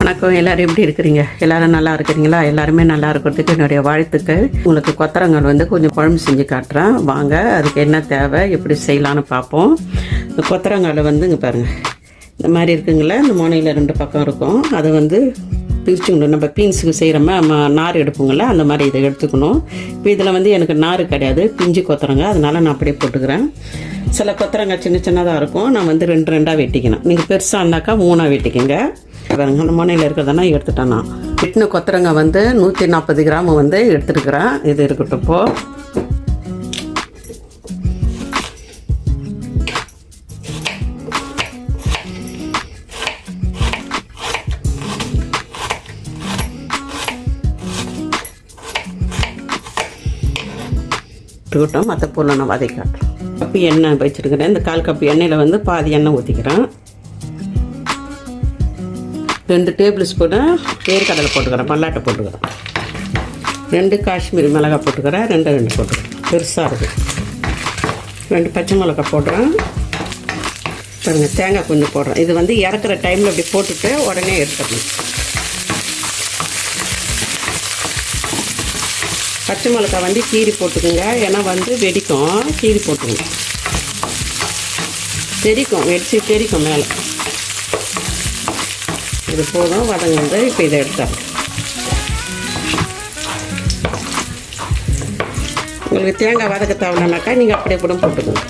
வணக்கம். எல்லோரும் எப்படி இருக்கிறீங்க? எல்லோரும் நல்லா இருக்கிறீங்களா? எல்லாருமே நல்லா இருக்கிறதுக்கு என்னுடைய வாழ்த்துக்கள். உங்களுக்கு கொத்தரங்கால் வந்து கொஞ்சம் குழம்பு செஞ்சு காட்டுறேன் வாங்க. அதுக்கு என்ன தேவை, எப்படி செய்யலான்னு பார்ப்போம். இந்த கொத்தரங்காலை வந்து இங்கே பாருங்கள், இந்த மாதிரி இருக்குங்களே, இந்த முனையில் 2 பக்கம் இருக்கும். அதை வந்து பிரிச்சுக்கணும். நம்ம பீன்ஸுக்கு செய்கிறோமா நார் எடுப்போங்கள, அந்த மாதிரி இதை எடுத்துக்கணும். இப்போ இதில் வந்து எனக்கு நார் கிடையாது, பிஞ்சு கொத்தரங்காய், அதனால் நான் அப்படியே போட்டுக்கிறேன். சில கொத்தரங்காய் சின்ன சின்னதாக இருக்கும், நான் வந்து 2 வெட்டிக்கணும். நீங்கள் பெருசாக இருந்தாக்கா 3 வெட்டிக்கங்க. பாருங்க, அந்த முனையில் இருக்கிறதுனா எடுத்துட்டேன். நான் வெட்டின கொத்தரங்காய் வந்து 140 கிராம் வந்து எடுத்துருக்குறேன். இது இருக்கட்டும். இருக்கட்டும், மற்ற பொருளை நான் வதக்கி காட்டுறேன். கப்பு எண்ணெய் வச்சுருக்கிறேன். இந்த 1/4 கப்பு எண்ணெயில் வந்து பாதி எண்ணெய் ஊற்றிக்கிறேன். 2 டேபிள் ஸ்பூனு வேர்க்கடலை போட்டுக்கிறேன், மல்லாட்டை போட்டுக்கிறேன். 2 காஷ்மீரி மிளகாய் போட்டுக்கிறேன். 2 போட்டுக்கிறேன், பெருசாக இருக்குது. 2 பச்சை மிளகாய் போடுறேன். பாருங்கள், தேங்காய் கொஞ்சம் போடுறேன். இது வந்து இறக்குற டைமில் அப்படி போட்டுட்டு உடனே எடுத்துடணும். பச்சை மிளகாய் வந்து கீரி போட்டுக்குங்க, ஏன்னா வந்து வெடிக்கும். கீரி போட்டுங்க, தெரிக்கும் மேலே. இது போதும் வதங்குறது. இப்போ இதை எடுத்தாங்க. உங்களுக்கு தேங்காய் வதக்க தேவைன்னாக்கா நீங்கள் அப்படியே கூட போட்டுக்கோங்க.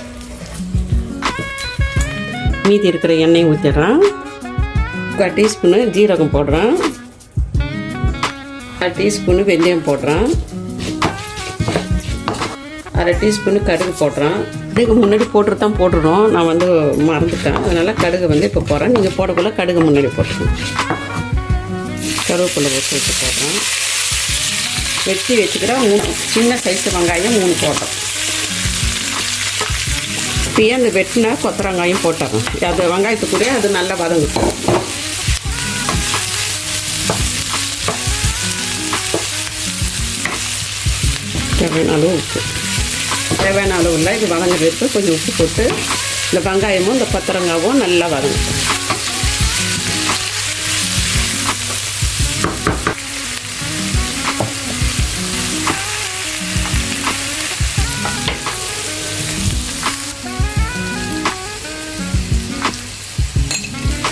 மீதி இருக்கிற எண்ணெயை ஊற்றிடுறேன். 1/4 டீஸ்பூனு ஜீரகம் போடுறேன். 1/2 டீஸ்பூனு வெந்தயம் போடுறேன். 1/2 டீஸ்பூனு கடுகு போடுறேன். கடுகு முன்னாடி போட்டுட்டு தான் போட்டுடும், நான் வந்து மறந்துட்டேன். அதனால் கடுகு வந்து இப்போ போடுறேன். நீங்கள் போடக்குள்ள கடுகு முன்னாடி போட்டுக்கணும். கருவேப்பிலை வச்சு போடுறேன். வெட்டி வச்சுக்கிறேன். 3 சின்ன சைஸு வெங்காயம் 3 போட்டோம். இப்போயே அந்த வெட்டினா கொத்தரங்காயும் போட்டாங்க. அது வெங்காயத்துக்குள்ளே அது நல்லா வதங்கும். தேவையான அளவு உப்பு, தேவையான அளவு இல்லை. இது வதங்கிறதுக்கு கொஞ்சம் உப்பு போட்டு இந்த வெங்காயமும் இந்த கொத்தரங்காவும் நல்லா வதங்கும்.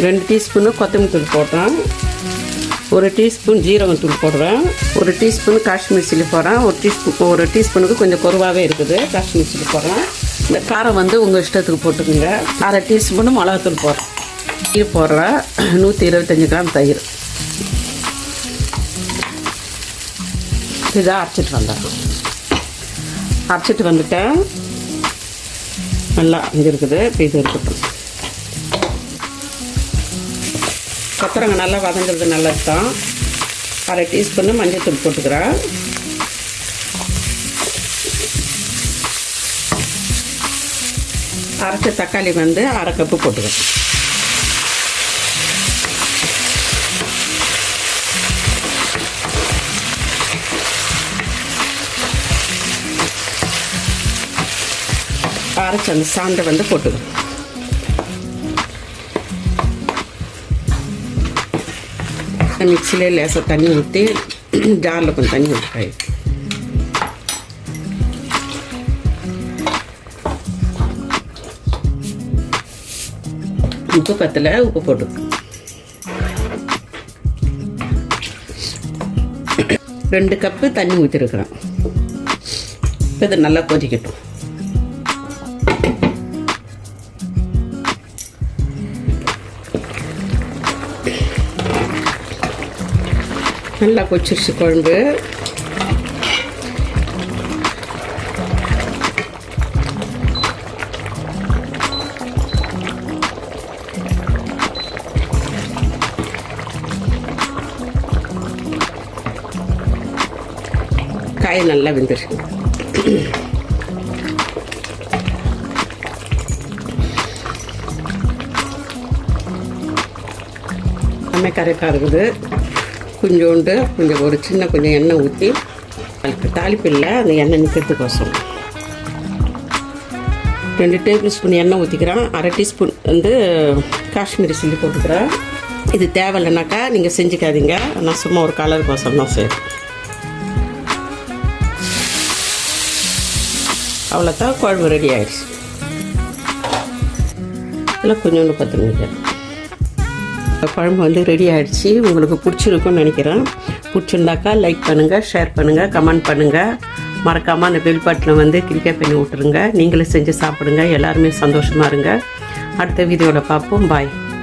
ரெண்டு டீஸ்பூனு கொத்தமல்லி தூள் போடுறேன். 1 டீஸ்பூன் ஜீரகத்தூள் போடுறேன். 1 டீஸ்பூன் காஷ்மீர் சில்லி போடுறேன். 1 டீஸ்பூனுக்கு கொஞ்சம் குறைவாகவே இருக்குது காஷ்மீர் சில்லி போடுறேன். இந்த காரம் வந்து உங்கள் இஷ்டத்துக்கு போட்டுக்கோங்க. 1/2 டீஸ்பூனு மிளகாத்தூள் போடுறேன். தயிர் போடுறேன். 125 கிராம் தயிர். இதாக அரைச்சிட்டு வந்துட்டேன். நல்லா இங்கே இருக்குது. இப்போ இது இருக்கட்டும். கொத்தரங்காய் நல்லா வதங்கிறது நல்லது தான். 1/2 டீஸ்பூனு மஞ்சள் தூள் போட்டுக்கிறேன். அரைச்ச தக்காளி வந்து 1/2 கப்பு போட்டுக்கிறேன். அரைச்ச அந்த சாண்டை வந்து போட்டுக்கிறேன். மிக்சியில் லேசாக தண்ணி ஊற்றி ஜாரில் கொஞ்சம் தண்ணி ஊற்றி உப்பு பத்தில் உப்பு போட்டு 2 கப்பு தண்ணி ஊற்றிருக்கிறேன். இப்போ இது நல்லா கொதிக்கட்டும். நல்லா கொச்சிருச்சு குழம்பு. காய் நல்லா வெந்துருச்சு. நம்ம கரெக்டாக இருக்குது. கொஞ்சம் ஒரு சின்ன கொஞ்சம் எண்ணெய் ஊற்றி, தாளிப்பு இல்லை, அந்த எண்ணெய் நிற்கிறதுக்கோசம் 2 டேபிள் ஸ்பூன் எண்ணெய் ஊற்றிக்கிறேன். 1/2 டீஸ்பூன் வந்து காஷ்மீரி சில்லி போட்டுக்கிறேன். இது தேவையில்லைனாக்கா நீங்கள் செஞ்சுக்காதீங்க. நான் சும்மா ஒரு கலர் கோசம் தான் செய்கிறேன். அவ்வளோதான், குழம்பு ரெடி ஆகிடுச்சு. இதில் கொஞ்சோண்டு கொத்தமல்லி. குழம்பு வந்து ரெடி ஆகிடுச்சு. உங்களுக்கு பிடிச்சிருக்குன்னு நினைக்கிறேன். பிடிச்சிருந்தாக்கா லைக் பண்ணுங்கள், ஷேர் பண்ணுங்கள், கமெண்ட் பண்ணுங்கள். மறக்காமல் அந்த பெல் பட்டனை வந்து கிளிக் பண்ணி விட்டுருங்க. நீங்களும் செஞ்சு சாப்பிடுங்க. எல்லாருமே சந்தோஷமாக இருங்க. அடுத்த வீடியோவில் பார்ப்போம். பாய்.